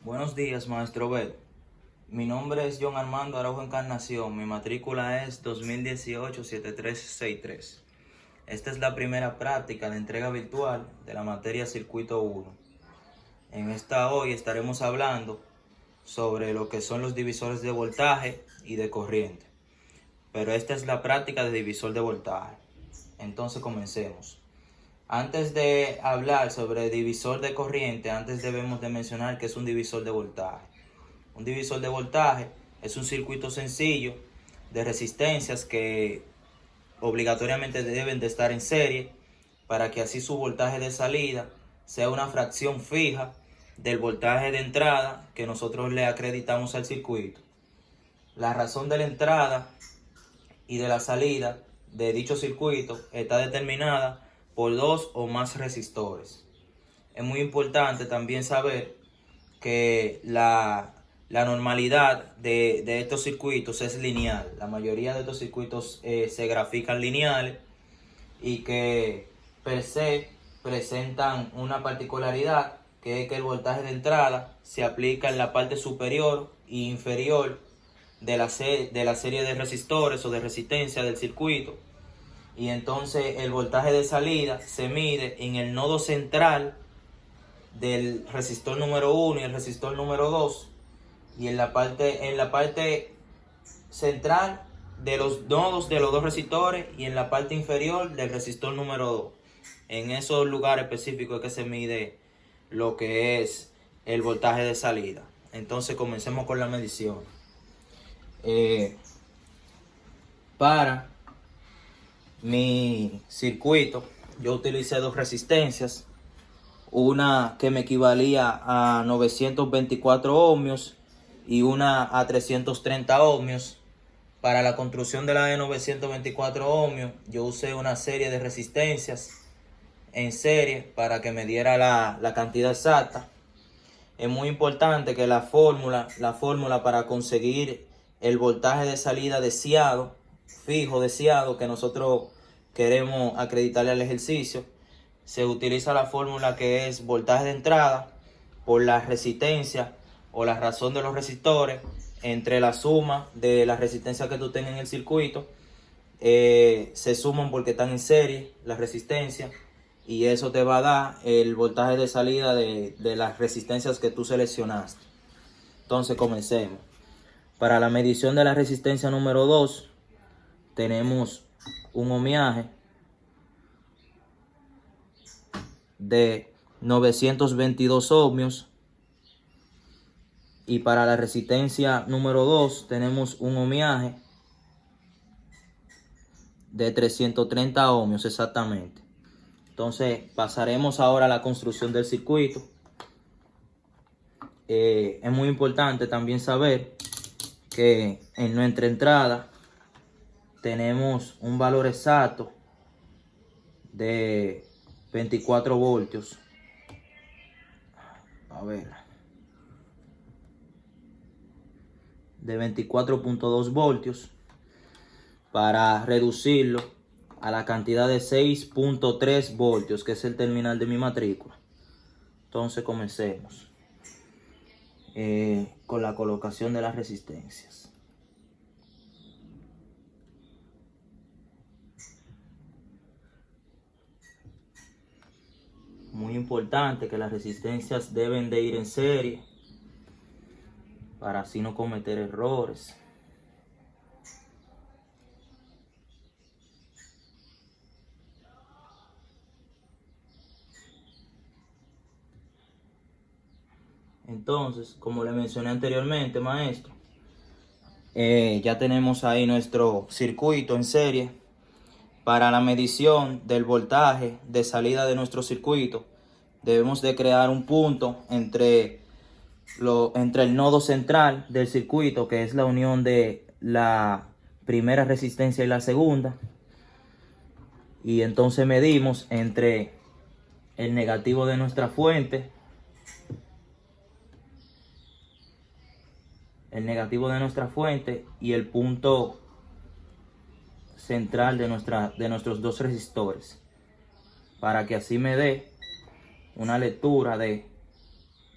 Buenos días, maestro Bell. Mi nombre es John Armando Araujo Encarnación. Mi matrícula es 2018-7363. Esta es la primera práctica de entrega virtual de la materia Circuito 1. En esta hoy estaremos hablando sobre lo que son los divisores de voltaje y de corriente. Pero esta es la práctica de divisor de voltaje. Entonces comencemos. Antes de hablar sobre divisor de corriente, antes debemos de mencionar que es un divisor de voltaje. Un divisor de voltaje es un circuito sencillo de resistencias que obligatoriamente deben de estar en serie para que así su voltaje de salida sea una fracción fija del voltaje de entrada que nosotros le acreditamos al circuito. La razón de la entrada y de la salida de dicho circuito está determinada por dos o más resistores. Es muy importante también saber que la normalidad de estos circuitos es lineal. La mayoría de estos circuitos se grafican lineales y que per se presentan una particularidad, que es que el voltaje de entrada se aplica en la parte superior e inferior de la serie de resistores o de resistencia del circuito, y entonces el voltaje de salida se mide en el nodo central del resistor número 1 y el resistor número 2, y en la parte central de los nodos de los dos resistores y en la parte inferior del resistor número 2. En esos lugares específicos es que se mide lo que es el voltaje de salida. Entonces comencemos con la medición. Para mi circuito yo utilicé dos resistencias, una que me equivalía a 924 ohmios y una a 330 ohmios. Para la construcción de la de 924 ohmios yo usé una serie de resistencias en serie para que me diera la cantidad exacta. Es muy importante que la fórmula para conseguir el voltaje de salida deseado, fijo deseado, que nosotros queremos acreditarle al ejercicio, se utiliza la fórmula que es voltaje de entrada por la resistencia o la razón de los resistores entre la suma de las resistencias que tú tengas en el circuito. Se suman porque están en serie las resistencias, y eso te va a dar el voltaje de salida de las resistencias que tú seleccionaste. Entonces comencemos. Para la medición de la resistencia número 2 tenemos un ohmiaje de 922 ohmios, y para la resistencia número 2 tenemos un ohmiaje de 330 ohmios exactamente. Entonces pasaremos ahora a la construcción del circuito. Es muy importante también saber que en nuestra entrada tenemos un valor exacto de 24 voltios. A ver, de 24.2 voltios, para reducirlo a la cantidad de 6.3 voltios, que es el terminal de mi matrícula. Entonces comencemos con la colocación de las resistencias. Muy importante que las resistencias deben de ir en serie para así no cometer errores. Entonces, como le mencioné anteriormente, maestro, ya tenemos ahí nuestro circuito en serie. Para la medición del voltaje de salida de nuestro circuito, debemos de crear un punto entre el nodo central del circuito, que es la unión de la primera resistencia y la segunda, y entonces medimos entre el negativo de nuestra fuente, y el punto central de nuestros dos resistores, para que así me dé una lectura de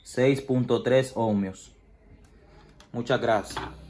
6.3 ohmios. Muchas gracias.